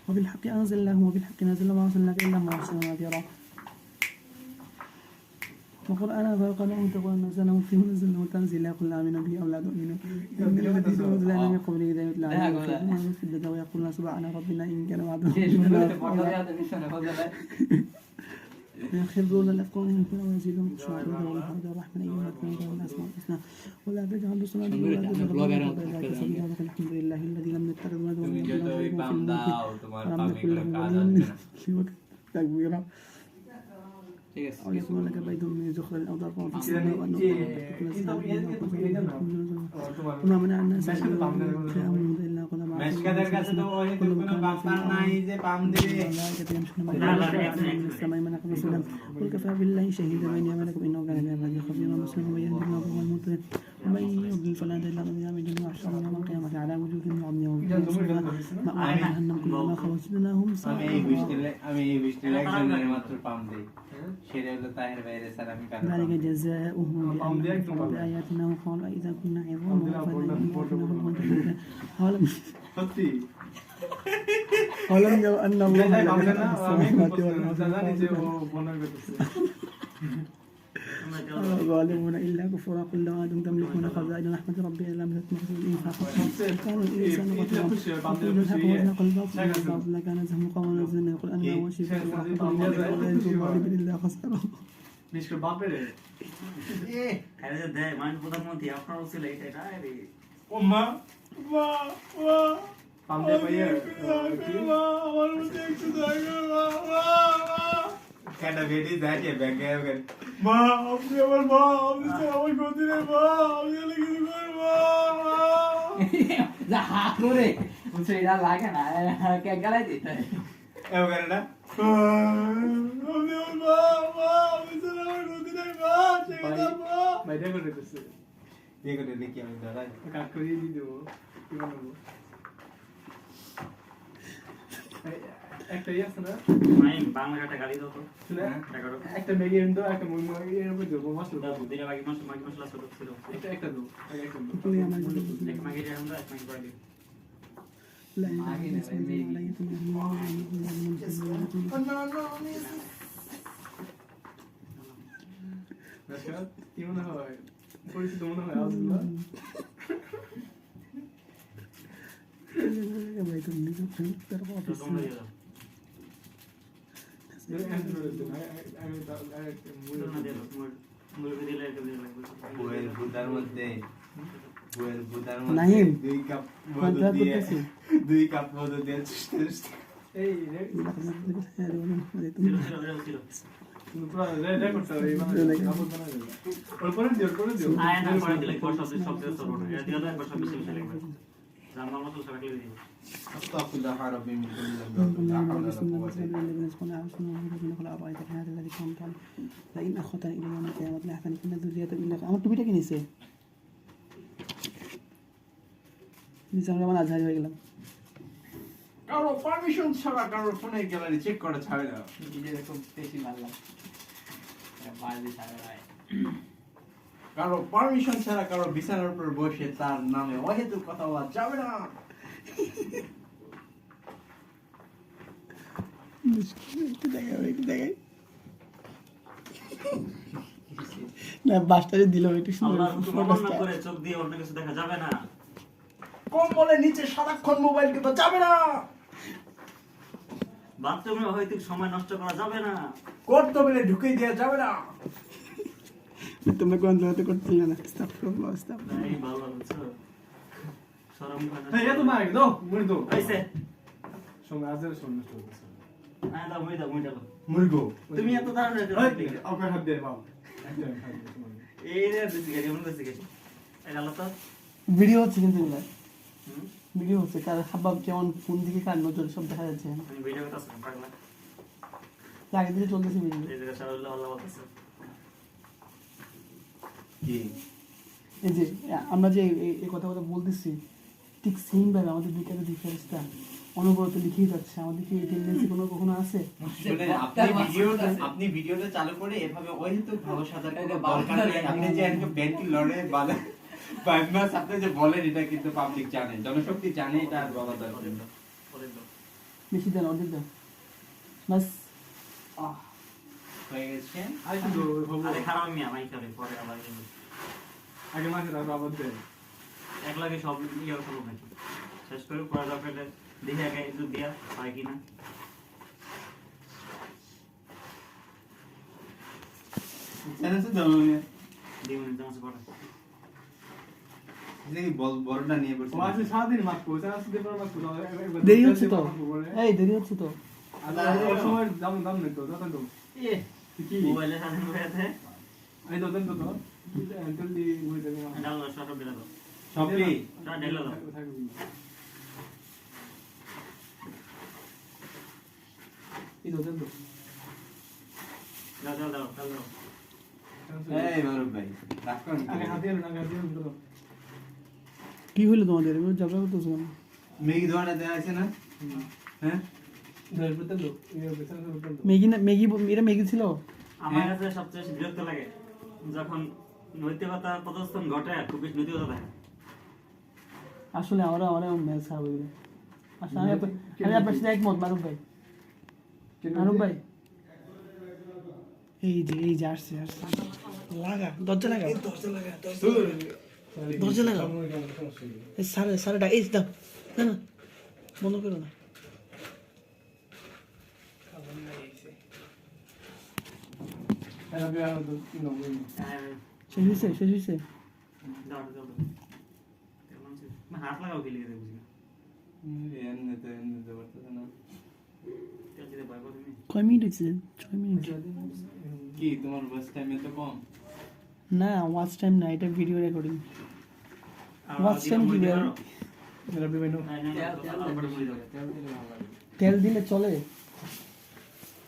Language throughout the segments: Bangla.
وبالحق أنزلناه وبالحق نزل وما أرسلناك إلا مبشرا ونذيرا وقرآنا فرقناه تقول نزلناه فيه ونزلناه تنزيلا قل آمنوا به أو لا تؤمنوا إن الذين أوتوا العلم من قبله إذا يتلى عليهم يخرجون في الدجا ويقولون سبحان ربنا إن كان وعده يخرجون الأذقان من كل ويزيدهم خشوعا والحمد الرحمن أيها الأكرم الأسماء الحسنى ولا تجعل صلاتي ولا تجعل سبيلك الحمد لله الذي لم يتخذ ولدا ولم يكن له شريك في الملك ولم يكن له ولي تكبيرا ويكون لك بيت من زخرف أو ضرب في السماء وأن وما منع الناس أن يؤمنوا إلا قل بعث كل مكان من السماء ملك رسولا قل كفى بالله شهيدا بيني وبينكم إنه كان بعباده خبيرا بصيرا ومن يهد الله فهو المهتد ومن يضلل فلا تجد له من يمين ويحشر يوم القيامة على وجوههم يعمي مأواهم جهنم كلما خلت زدناهم ذلك جزاؤهم بأنهم كفروا بآياتنا وقالوا إذا كنا عظاما أولم يروا أن الله السماوات والأرض ظالمون إلا كفورا قل لو أنتم تملكون خزائن رحمة ربي لم تتخذوا الإنفاق كان الإنسان قتلا وقل الحق وزهق الباطل والباطل كان زهوقا ونزلنا يقول أنا وشفاء ورحمة ولا يزول الظالمين إلا خسارا মিষ্টি বাপরে রে এ খাইলে যে দেয় মান প্রধানমন্ত্রী আপনার ছিল এইটা রে ও মা মা মা পামদে ভাইয়া মা আমার মধ্যে একটু জায়গা মা মা কেন বেডি যাচ্ছে ব্যাগে মা আপনি আমার মা আপনি তো আমার গতি রে মা আমি লাগি কর মা যা হাত করে উনছে এটা লাগে না কে গলাই দিতে এ করে না একটা আছে না বাংলা কাটা গালি দাও তো একটা ম্যাগি এনে দাও একটা মুরগি এর উপর দেবো মশলা দাও দিনে বাকি মশলা ছোট ছিল একটা দাও একটা ম্যাগি এনে দাও এক ম্যাগি করে দিও কি মনে হয় পরিচিত মনে হয় আব্দুল্লাহ নাহিম দুই কাপ মধু দিয়ে এই আমার টুপিটা কিনেছে আজহারি হয়ে গেলাম কারো পারমিশন ছাড়া কারো ফোনে গ্যালারি চেক করা ছাড়ে না এরকম বেশি মারলাম কারো পারমিশন ছাড়া কারো বিছানার উপর বসে তার নামে অহেতুক কথা বলা যাবে না না বাসটারে দিল একটু সুন্দর করে চোখ দিয়ে অন্য কিছু দেখা যাবে না কম্বলের নিচে সারাক্ষণ মোবাইল টিপা যাবে না বাথরুমে হয়তো সময় নষ্ট করা যাবে না কর্তব্যে ঢুকে দেওয়া যাবে না তোমরা কোন জায়গাতে করছিল না আস্তাগফিরুল্লাহ আস্তাগফিরুল্লাহ এই ভালো বলছো শরম করে না এই এত মাইক দাও মুড়ি দাও আইছে সময় আজের সময় নষ্ট করছে না দাও মুড়ি দাও মুড়ি গো তুমি এত দাঁড়ানো রে ওকে হাত দে বাবা এই রে দিছি গাড়ি মনে দিছি গাড়ি এই গেল তো ভিডিও হচ্ছে কিন্তু এগুলা ভিডিও হচ্ছে কার হাবাব কেমন ফোন দিকে কার নজর সব দেখা যাচ্ছে আমি ভিডিও করতেছি পাগলা লাগে দিকে চলতেছে ভিডিও এই জায়গা সারাল্লাহ আল্লাহ বলতেছে কি এই যে আমরা যে এই কথা বলতেছি ঠিক সেম ভাবে আমাদের দুইটার ডিফারেন্সটা অনবরত লিখেই যাচ্ছে আমাদের কি এই টেন্ডেন্সি কখনো আছে আপনি ভিডিওটা চালু করে এভাবে অহেতুক ভালো সাজার কোনো দরকার নেই আপনি যে একটা ব্যাংক লড়ে বাধা বাইমাস আপনি যে বলেন এটা কিন্তু পাবলিক জানে জনশক্তি জানে এটা আর বলা দরকার বেশি দেন, অর্ধেক দাও বাস। হয়ে গেছে আরে কিন্তু হবো আরে খারাপ মিয়া মাই খাবে পরে আবার আগে মাসে তারপর আবার দেয় এক লাগে সব ইয়ে করবো নাকি শেষ করে পরে দরকার দেখে আগে একটু দেয়া হয় কিনা চ্যানেল দাও দিবনি তোমার পরে দেখি বড়টা নিয়ে পড়ছি ও আছে সারাদিন মাখবো চার দিন পর মাখবো দেরি হচ্ছে তো, এই দেরি হচ্ছে তো। আর সময় দাম দাম নেই তো দাম তো এ কি মোবাইলে সাথে হয়েছে এই তো দেন তো তো জলদি হয়ে যাবে ডাল সব দিলা দাও সবই ডাল ঢেলে দাও এই তো দেন তো দাও দাও দাও দাও এই মারুফ ভাই রাগ করেন কি? আগে হাতে না আগে হাতে তো কি হলো তোমাদের, এগুলো ঝগড়া করতেছো কেন? ম্যাগি ধোয়াটা দেওয়া আছে না হ্যাঁ ধরে পেতে তো এই পেছনে পেতে তো ম্যাগি না, ম্যাগি এটা ম্যাগি ছিল। আমার কাছে সবচেয়ে বিরক্ত লাগে যখন নৈতিকতা প্রদর্শন ঘটে খুব বেশি নৈতিকতা থাকে আসলে আমার ম্যাচ খারাপ হয়ে গেল। আসলে আমি আপনার সাথে একমত মারুফ ভাই। মারুফ ভাই এই যে আসছে লাগা, দরজা লাগা, দরজা লাগা। এই সারে এই দাও, না না বন্ধ করো না। এরা বিয়া হতো কি নবই শেষ হয়েছে। দাও দাও হাত লাগাও খেলে গেছে বুঝি এমনিতে পারতেছে না তেল দিতে ভয় করো তুমি কয় মিনিট হয়েছে? 6 মিনিট। কি তোমার বাস টাইম এত কম না ওয়াচ টাইম না, এটা ভিডিও রেকর্ডিং। What's দিলাম, time কি দিলাম। বের? এরা বিয়া নো না, না, না, তারপরে মুড়ি দাও। তেল দিলে চলে?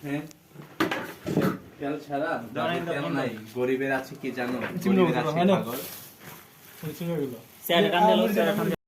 হ্যাঁ তেল ছাড়া ধরেন তো, তেল ধরেন। নাই গরিবের আছে কি জানো চিমড়ে গরিবের উঠলো, আছে হয় না? পাগল চিনে গেল স্যার কান দিলো, স্যার কান দিলো।